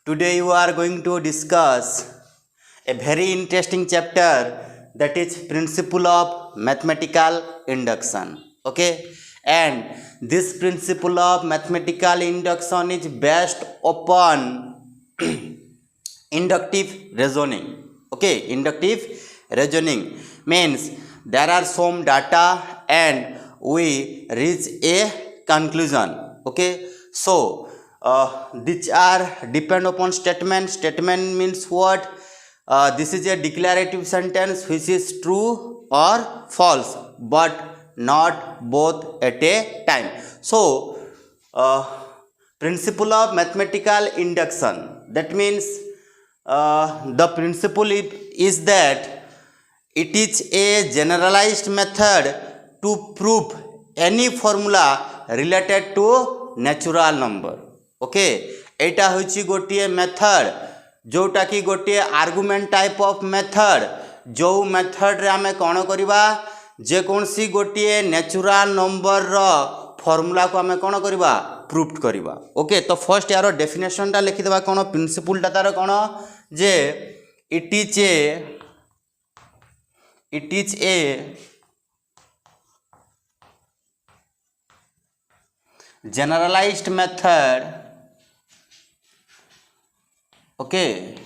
Today you are going to discuss a very interesting chapter, that is principle of mathematical induction. Okay, and this principle of mathematical induction is based upon inductive reasoning. Okay, inductive reasoning means there are some data and we reach a conclusion. Okay, so these are depend upon statement. Statement means what? This is a declarative sentence which is true or false, but not both at a time. So principle of mathematical induction, that means the principle is that it is a generalized method to prove any formula related to natural number. Okay, एटा होची गोटे method जोटा कि गोटे argument type of method, जो method रे आमे कोन करबा जे कोनसी गोटे नेचुरल नंबर रो फार्मूला को आमे कोन करबा प्रूफ करबा. ओके, तो फर्स्ट यार डेफिनेशन टा लिखि देबा. कोन प्रिंसिपल टा तार कोन जे it is a generalized method, okay,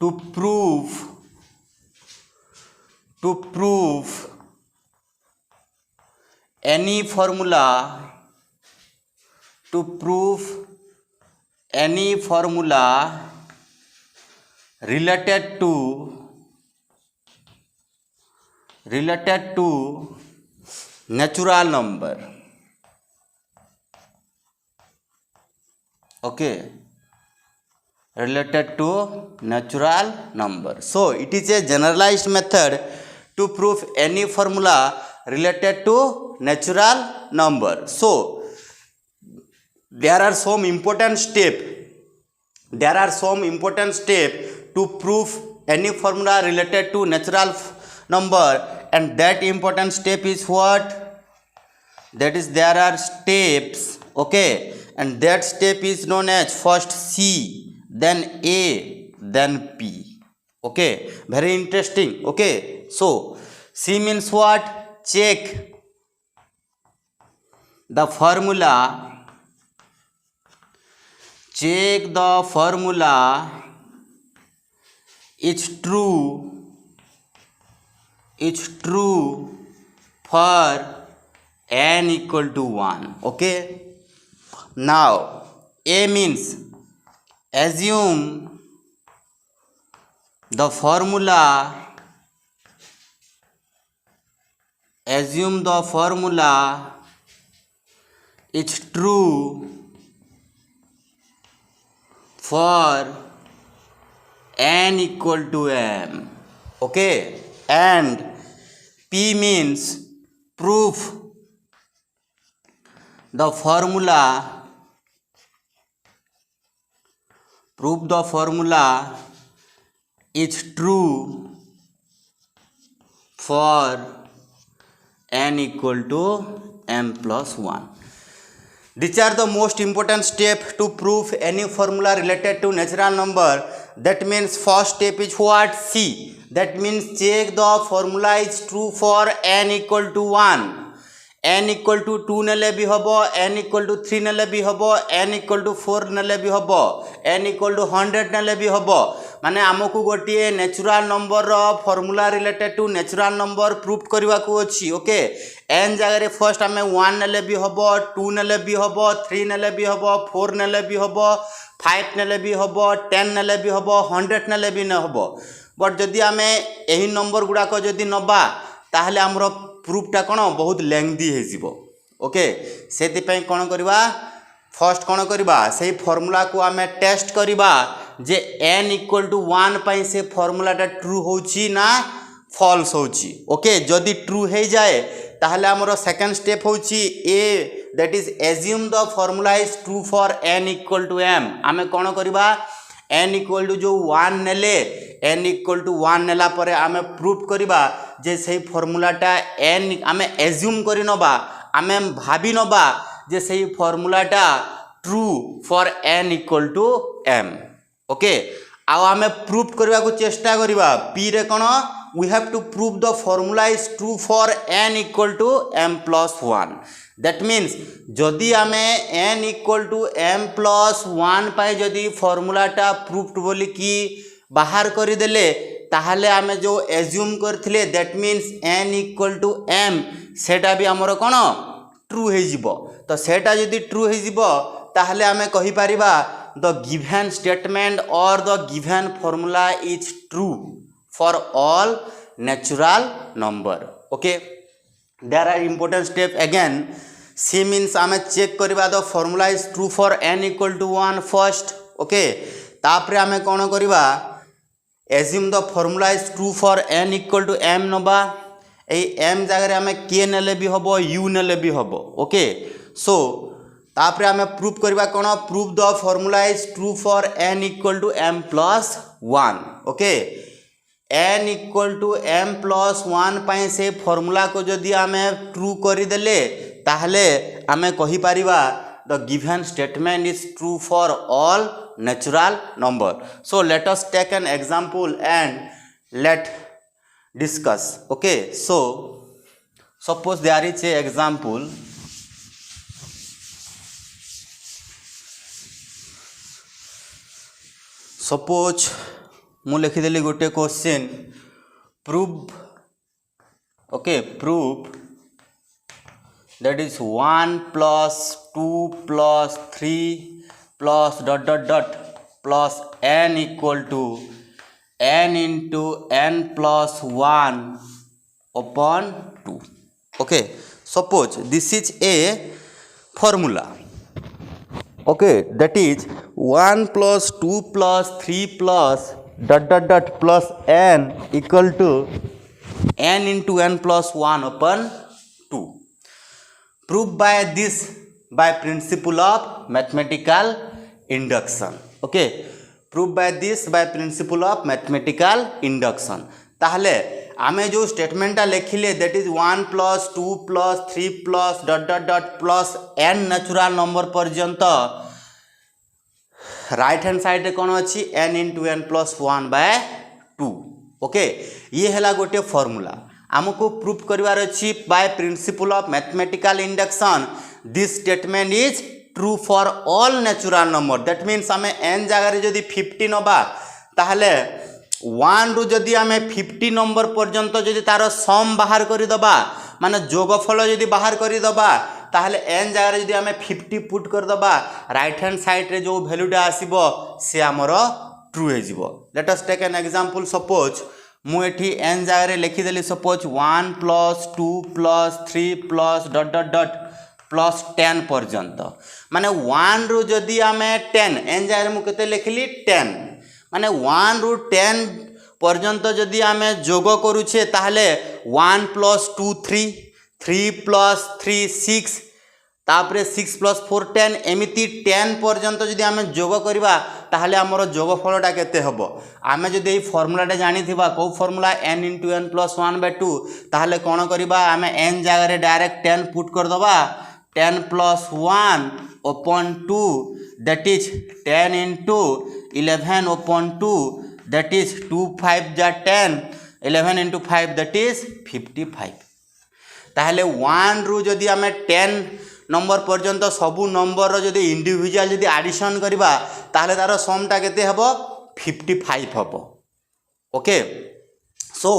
to prove any formula, related to natural number. Okay, related to natural number. So it is a generalized method to prove any formula related to natural number. So there are some important step to prove any formula related to natural number, and that important step is what? That is, there are steps. Okay, and that step is known as first C, then A, then P. Okay, very interesting. Okay, so C means what? Check the formula is true for n equal to 1. Okay, now A means assume the formula is true for n equal to m. Okay, and P means prove the formula is true for n equal to m plus 1. These are the most important steps to prove any formula related to natural number. That means first step is what? C. That means check the formula is true for n equal to 1. n equal to 2 नेले भी होबो, n equal to 3 नेले भी होबो, n equal to 4 नेले भी होबो, n equal to 100 नेले भी होबो. माने हमकु गोटिए नेचुरल नंबर रो formula related to natural number proof करबा को अछि. ओके, n जगह रे फर्स्ट हमें 1 नेले भी होबो, 2 नेले भी होबो, 3 नेले भी होबो, 4 नेले भी होबो, 5 नेले भी होबो, 10 नेले भी होबो, 100 नेले भी न होबो. बट जदि हमें एही नंबर गुडा को जदि नबा ताहले हमरो प्रूफटा कौन बहुत लेंथी हो. ओके, से कौन करवा फर्स्ट कौन करवा से फॉर्मूला को आम टेस्ट करवा जे n इक्वल टू 1 पाई से फॉर्मूलाटा ट्रू होची ना फॉल्स होची. ओके, जदि ट्रू हो जाए ताहले हमरो सेकंड स्टेप होची ए, that is assume the formula is true for n equal to m. आम कौन करवा n इक्वल टू जो 1 नेले n इक्वल टू 1 नेला परे आमे प्रूफ करबा जे सही फॉर्मूलाटा n आमे एज्यूम करि नबा, आमे भाबी नबा जे सही फॉर्मूलाटा true for n equal to m okay आउ आमे प्रूफ करबा को चेष्टा करबा p रे कोन we have to prove the formula is true for n equal to m plus 1 that means जदि आमे n equal to m plus 1 पाए जदि फॉर्मूलाटा प्रूफ्ड बोली कि बाहर करि देले ताहले आमे जो एज्यूम करथिले that means n equal to m सेटा भी हमर कोन ट्रू हे जिवो तो सेटा जदि ट्रू हे जिवो ताहले आमे कहि परिबा the given statement or the given formula is true for all natural number okay there are important step again c means ame check kariba the formula is true for n equal to 1 first okay तापरे ame कोन करिबा assume the formula is true for n equal to m नबा ए m जगह रे ame k नेले भी हबो u नेले भी हबो okay so तापरे आमे प्रूफ करबा कोन proof the formula is true for n equal to m plus 1 okay n equal to m plus 1 पाए से फॉर्मूला को जदि आमे ट्रू करि देले ताहले आमे कहि परिबा the given statement is true for all natural number so let us take an example and let discuss okay so suppose there is a example suppose मु लिखिदेली गोटे question prove okay prove that is 1 plus 2 plus 3 plus dot dot dot plus n equal to n into n plus 1 upon 2 okay suppose this is a formula okay that is 1 plus 2 plus 3 plus dot dot dot plus n equal to n into n plus 1 upon 2 proved by this by principle of mathematical induction okay proved by this by principle of mathematical induction ताहले आमे जो स्टेटमेंटा लिखिले that is 1 plus 2 plus 3 plus dot dot dot plus n natural number पर्यंत right hand side रे कोन अछि n into n plus 1 by 2 okay ये हला गोटे फार्मूला हमको प्रूफ करिवार अछि by principle of mathematical induction this statement is true for all natural number that means हमें n जगह रे जदी 50 नबा ताहले 1 रु जदि आमे 50 नंबर पर्यंत जदि तार सम बाहर करि दबा माने जोगफल जदि बाहर करि दबा ताहले n जगह रे जदि आमे 50 पुट कर दबा राइट हैंड साइड रे जो वैल्यूटा आसीबो से हमरो ट्रू हे जिवो let us take an example suppose मु एठी n जगह रे लिखि देली suppose 1 plus 2 plus 3 plus dot dot dot plus 10 पर्यंत माने 1 रु जदि आमे 10 n जगह रे मु केते लिखली 10 माने 1 रु 10 पर्यंत जदि आमे जोग करूछे ताहले 1 प्लस 2 3 3 प्लस 3 6 तापरे 6 प्लस 4 10 एमिति 10 पर्यंत जदि आमे जोग करबा ताहले हमरो जोगफलटा केते हबो आमे जदि ए फार्मूलाटा जानिथिबा को फार्मूला n * n + 1/2 ताहले कोन करबा आमे n जगह रे डायरेक्ट 10 पुट कर दबा 10 + 1 upon 2 that is 10 into 11 upon 2 that is 2 5 जा 10 11 into 5 that is 55 ताहले 1 रु जदि आमे 10 नंबर पर्यंत सबु नंबर जदि इंडिविजुअल जदि एडिशन करबा ताहले तार समटा केते हबो 55 हबो ओके सो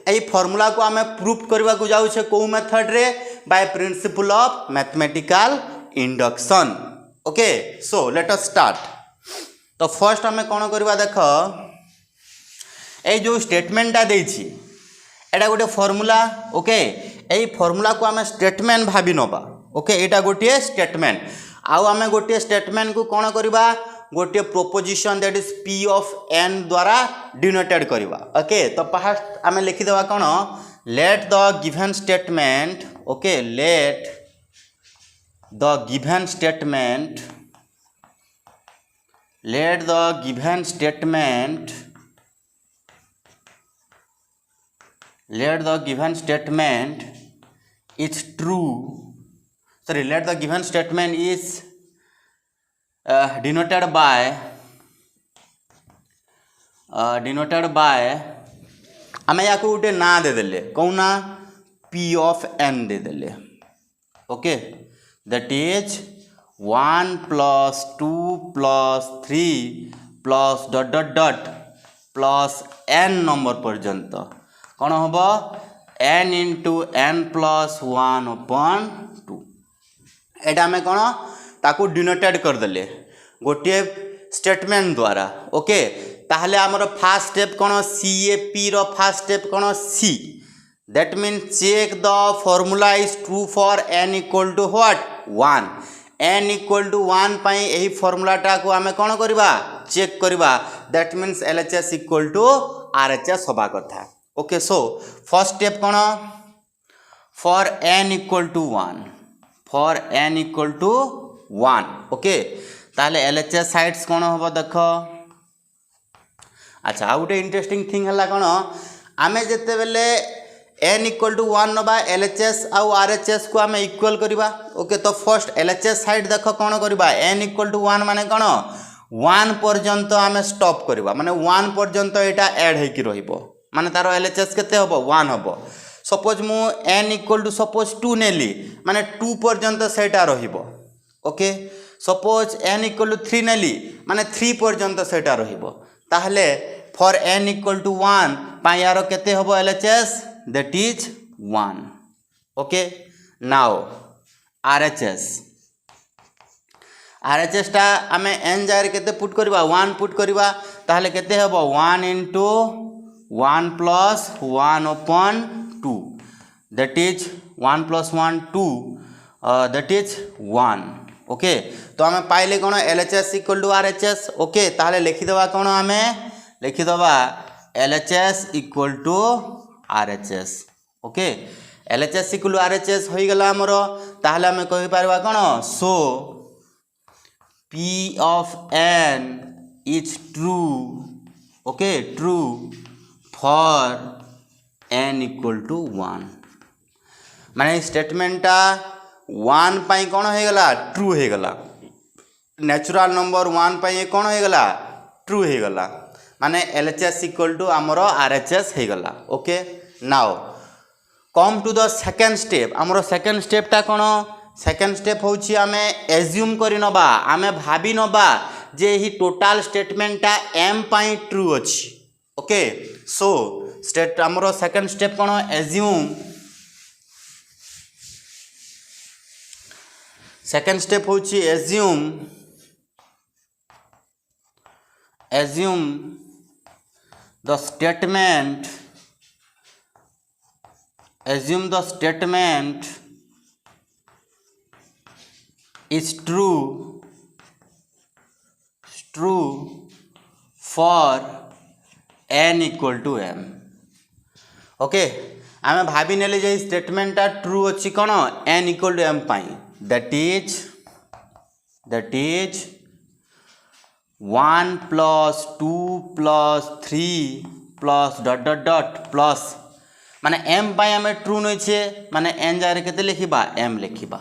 ए फार्मूला को आमे प्रूफ करबा को जाउ छे को मेथड रे by principle of mathematical induction okay so let us start तो फर्स्ट हमें कौन करवा देख ए जो स्टेटमेंटा देछि एटा गोटे फार्मूला ओके ए फार्मूला को आमे स्टेटमेंट भाबी नबा ओके एटा गोटे स्टेटमेंट आउ आमे गोटे स्टेटमेंट को कौन करवा गोटे proposition that is p of n द्वारा डिनोटेड करवा ओके तो फर्स्ट आमे लिखि देबा कौन let the given statement okay let the given statement let the given statement is true sorry let the given statement is denoted by आम या गोटे ना देदेले कौन ना p of n देदेले okay that is 1 plus 2 plus 3 plus dot dot dot plus n number पर्यंत कौन हम n into n plus 1 upon 2 एटा आम कौन ताकू डिनोटेड करदेले गोटे स्टेटमेंट द्वारा ओके ताहले आमर फास्ट स्टेप कौन CAP रो फास्ट स्टेप कौन C that mean check the formula is true for n equal to what 1 n equal to 1 पाई एही फॉर्मूलाटा को आमे कौन करबा चेक करबा that means LHS equal to RHS होबा कथा ओके सो फर्स्ट स्टेप कौन for n equal to 1 for n equal to 1 okay ताहले LHS साइड्स कौन होबो देखो अच्छा आउ गोटे इंटरेस्टिंग थिंग है कौन आमे जेते बेले n इक्वल टू 1 नबा LHS आउ RHS को आमे इक्वल करबा ओके तो फर्स्ट LHS साइड देखो कौन करबा n इक्वल टू 1 माने कौन 1 पर्यंत आमे स्टॉप करबा माने 1 पर्यंत एटा ऐड हेकि रहिबो माने तारो LHS केते होबो 1 होबो सपोज मु n इक्वल टू सपोज 2 नेली माने 2 पर्यंत सेटा रहिबो okay suppose n equal to 3 नेली माने 3 पर्यंत सेटा रहिबो ताहले फॉर n इक्वल टू 1 पाई यार केते होबो LHS that is 1 okay now RHS टा आमे n जायर केते पुट करबा 1 पुट करबा ताहले केते होबो 1 into 1 plus 1 upon 2 that is 1 plus 1 2 that is 1 okay तो आमे पाइले कौन LHS equal to RHS okay ताहले लिखिदेवा कौन आमे लिखिदेवा LHS equal to RHS okay LHS equal to RHS हो गला हमर ताहले आमे कहि पारबा कौन so P of n is true okay true for n equal to 1 माने स्टेटमेंटा 1 पाई कौन हो गला ट्रू हो गला नेचुरल नंबर 1 पाई कौन हो गला ट्रू हो गला माने LHS इक्वल टू आमर RHS हो गला okay now come to the second step आमर सेकेंड स्टेप टा कौन सेकेंड स्टेप होची आमे एज्यूम करि नबा आमे भाबी नबा जे ही टोटल स्टेटमेंटा m पाई ट्रू अछि ओके सो स्टेट आमर सेकेंड स्टेप कौन एज्यूम सेकेंड स्टेप होची assume the statement is true for n equal to m okay आमे भाभी नेले जे स्टेटमेंटा ट्रू अछि कोन n equal to m pi that is 1 plus 2 plus 3 plus dot dot dot plus माने m पाई आमे true नै छे माने n जारे केते लिखिबा m लिखिबा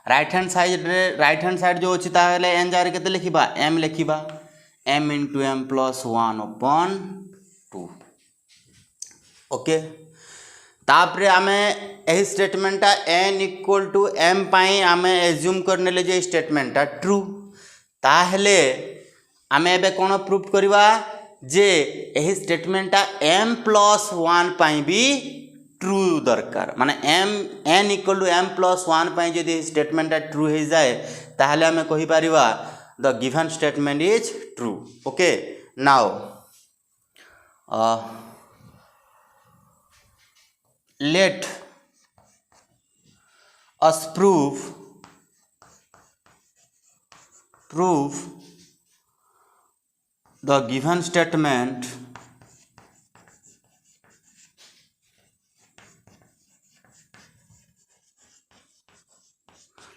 राइट हैंड साइड जो अछि ताले n जारे केते लिखिबा m लिखिबा m into m plus 1 upon 2 okay तापरे आमे एही स्टेटमेंटा n इक्वल टू m पाई आमे एज्यूम करने ले जे स्टेटमेंटा ट्रू ताहले आमे एबे कोन प्रूफ करबा जे एही स्टेटमेंटा m plus 1 पाई भी ट्रू दरकार माने n equal to m plus 1 पाई जदि स्टेटमेंटा ट्रू हो जाए ताहले आमे कहि परिबा the given statement is true okay now let us prove the given statement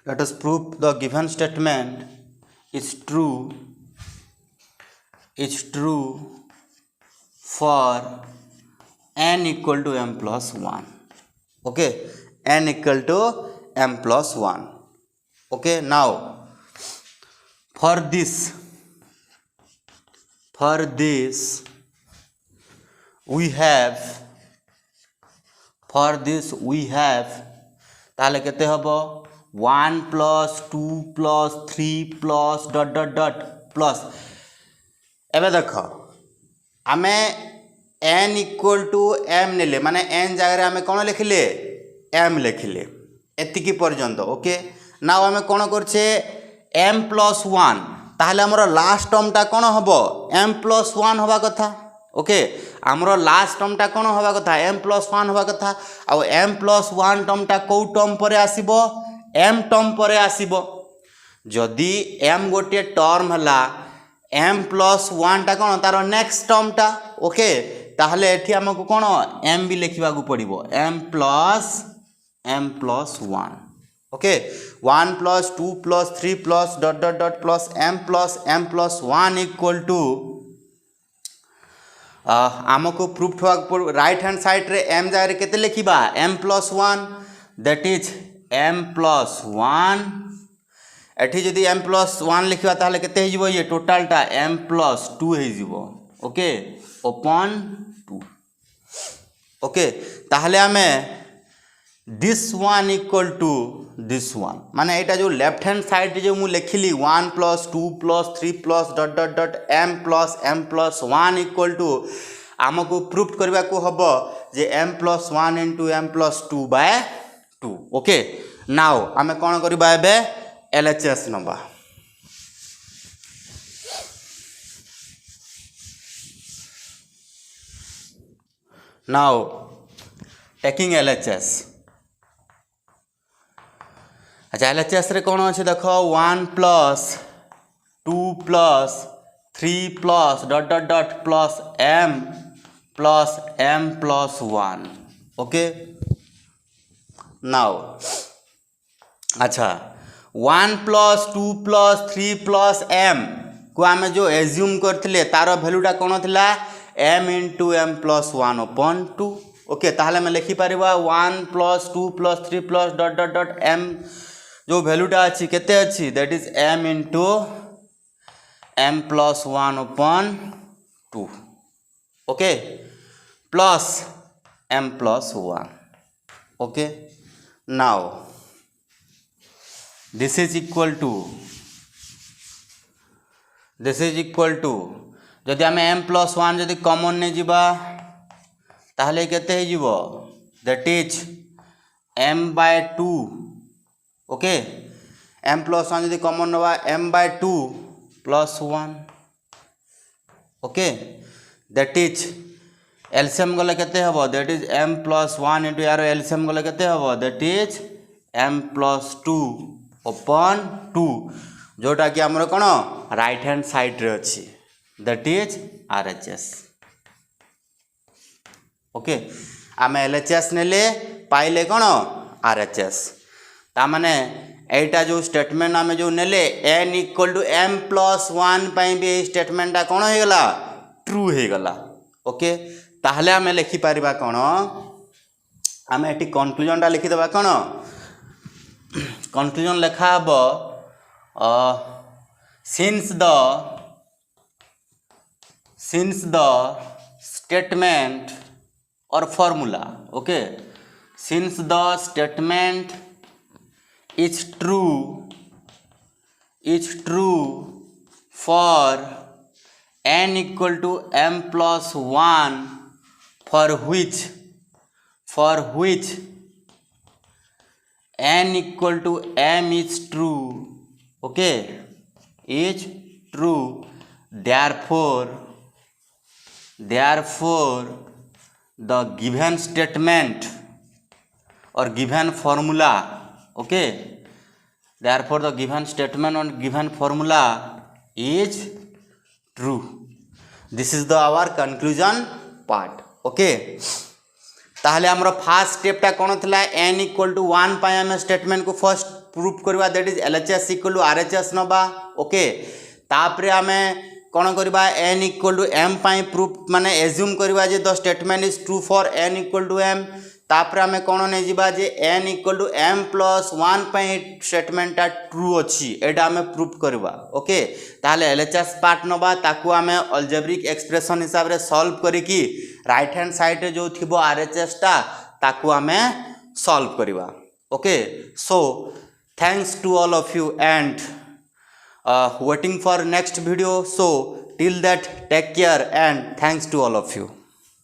let us prove the given statement is true for n equal to m plus 1 okay n equal to m plus 1 okay now for this we have ताहले केते हबो 1 + 2 + 3 + ... plus एबे देखो आमे n = m नेले माने n जगह आमे कोन लिखिले m लिखिले एतिकी पर्यंत ओके नाउ आमे कोन करछे m + 1 ताहले हमर लास्ट टर्मटा कोन हबो m + 1 होबा कथा ओके हमर लास्ट टर्मटा कोन होबा कथा m + 1 होबा कथा आ m + 1 टर्मटा को टर्म परे आसीबो m टर्म परे आसीबो जदि m गोटे टर्म हला m + 1 टा कोन तार नेक्स्ट टर्मटा ओके ताहले एठी हमकु कोन m भी लिखिबा को पड़िबो m + 1 ओके 1 + 2 + 3 + ... प्लस m + 1 = आमको प्रूफ राइट हैंड साइड रे m जगह केते लिखिबा m + 1 दैट इज m + 1 एठी जदि m + 1 लिखिबा ताहले केते हे जिवो ये टोटलटा m + 2 हे जिवो ओके upon 2 ओके ताहले हमें this one = this one माने एटा जो लेफ्ट हैंड साइड जो मु लिखिली 1 + 2 + 3 + ... m + 1 = आमको प्रूफ करबा को हबो जे m + 1 * m + 2/2 ओके नाउ हमें कोन करबा एबे LHS number now taking LHS अच्छा LHS रे कोन अछि देखो 1 + 2 + 3 + ... प्लस m + 1 ओके नाउ अच्छा 1 + 2 + 3 + m को आमे जो एज्यूम करथिले तार वैल्यूटा कोन थिला m * m + 1/2 ओके ताहले मैं लिखि परिबा 1 + 2 + 3 + ... m जो वैल्यूटा अछि केते अछि that is m * m + 1/2 okay plus m + 1 okay now this is equal to जदि आमे m + 1 जदि कॉमन ने जिबा ताहले केते हे जिवो that is m/2 okay m + 1 जदि कॉमन नवा m/2 + 1 okay that is LCM गले केते हबो दैट इज m + 1 * यार एलसीएम गले केते हबो दैट इज m + 2/2 जोटा कि हमर कोन राइट हैंड साइड रे अछि दैट इज RHS ओके आमे LHS नेले पाइले कोन RHS ता माने एटा जो स्टेटमेंट आमे जो नेले n = m + 1 पई भी स्टेटमेंटटा कोन हे गला ट्रू हे गला ओके ताहले आमे लिखि परिबा कोन आमे एटी कंक्लूजनटा लिखि देबा कोन कंक्लूजन लिखा हबो since the statement or formula okay since the statement is true for n = m + 1 for which n = m is true okay is true therefore the given statement or given formula okay therefore the given statement or given formula is true this is the our conclusion part okay ताहले हमरो first स्टेपटा कोन थला n = 1 पाय हम statement को first proof करबा that is LHS = RHS नबा okay तापरे हमें कोन करबा n = m पाई प्रूफ माने एज्यूम करबा जे the statement is true for n = m तापर आम कौन नहीं जा जे n equal to m plus 1 स्टेटमेंटा ट्रू अच्छी एटा आम प्रूफ करवा ओके ताहले एलएचएस पार्ट नवा ताकू आम अलजेब्रिक एक्सप्रेशन हिसाब रे सॉल्व करिकी राइट हैंड साइड जो थिबो आरएचएस टा ताकू आम सॉल्व करवा okay so thanks to all of you and waiting for next video. So till that, take care and thanks to all of you.